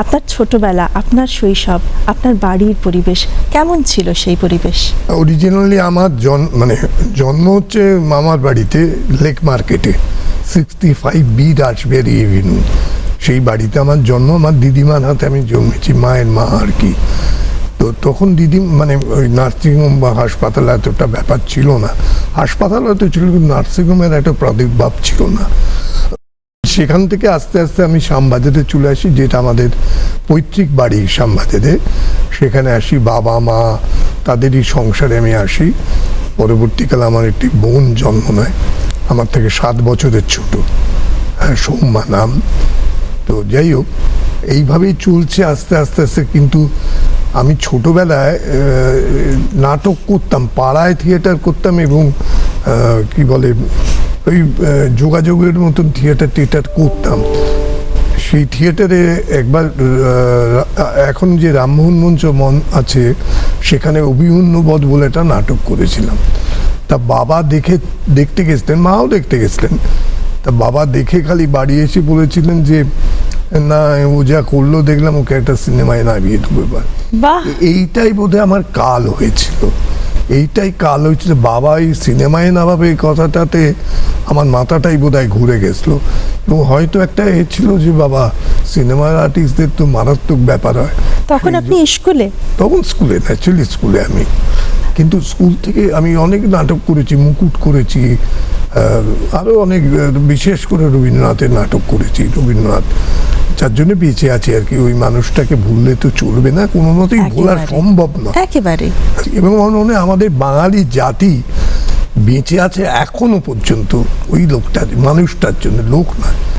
আপনার ছোটবেলা, আপনার শৈশব, আপনার বাড়ির পরিবেশ কেমন ছিল? সেই পরিবেশ অরিজিনালি আমার জন্ম হচ্ছে মামার বাড়িতে, লেক মার্কেটে 65B রাসবেরি এভিনিউ। সেই বাড়িতে আমার জন্ম। আমার দিদিমার হাতে আমি জন্মেছি, মায়ের মা আর কি। তো তখন দিদি ওই নার্সিংহোম বা হাসপাতাল এতটা ব্যাপার ছিল না। হাসপাতাল হয়তো ছিল, কিন্তু নার্সিংহোমের একটা প্রাদুর্ভাব ছিল না। সেখান থেকে আস্তে আস্তে আমি শ্যামবাজারে চলে আসি, যেটা আমাদের পৈতৃক বাড়ি শ্যামবাজারে। সেখানে আসি, বাবা মা তাদেরই সংসারে আমি আসি। পরবর্তীকালে আমার একটি বোন জন্ম নেয়, আমার থেকে 7 বছরের ছোট, সৌম্যা নাম। তো যাই হোক, এইভাবেই চলছে আস্তে আস্তে আস্তে। কিন্তু আমি ছোটবেলায় নাটক করতাম, পাড়ায় থিয়েটার করতাম, এবং কি বলে ওই যোগাযোগের মতন থিয়েটার করতাম। সেই থিয়েটারে একবার এখন যে রামমোহন মঞ্চ আছে, সেখানে অভিমন্যুবধ বলে একটা নাটক করেছিলাম। তা বাবা দেখতে গেছিলেন, মাও দেখতে গেছিলেন। তা বাবা দেখে খালি বাড়ি এসে বলেছিলেন যে না, ও যা করলো দেখলাম, ওকে একটা সিনেমায় নামিয়ে দেবো এবার। এইটাই বোধহয় আমার কাল হয়েছিল, বাবা এই সিনেমায় নামাবে এই কথাটাতে আমার মাথাটাই বোধহয় ঘুরে গেছিলো। এবং হয়তো একটা ছিল যে বাবা, সিনেমার আর্টিস্টদের তো মারাত্মক ব্যাপার হয়। তখন আপনি স্কুলে? তখন স্কুলে, অ্যাকচুয়ালি স্কুলে আমি। কিন্তু স্কুল থেকে আমি অনেক নাটক করেছি, মুকুট করেছি, আরও অনেক, বিশেষ করে রবীন্দ্রনাথের নাটক করেছি। রবীন্দ্রনাথ যার জন্য বেঁচে আছে আর কি, ওই মানুষটাকে ভুললে তো চলবে না, কোনো মতেই ভোলা সম্ভব নয় একেবারে। এবং মনে আমাদের বাঙালি জাতি বেঁচে আছে এখনো পর্যন্ত ওই লোকটার, মানুষটার জন্য, লোক নয়।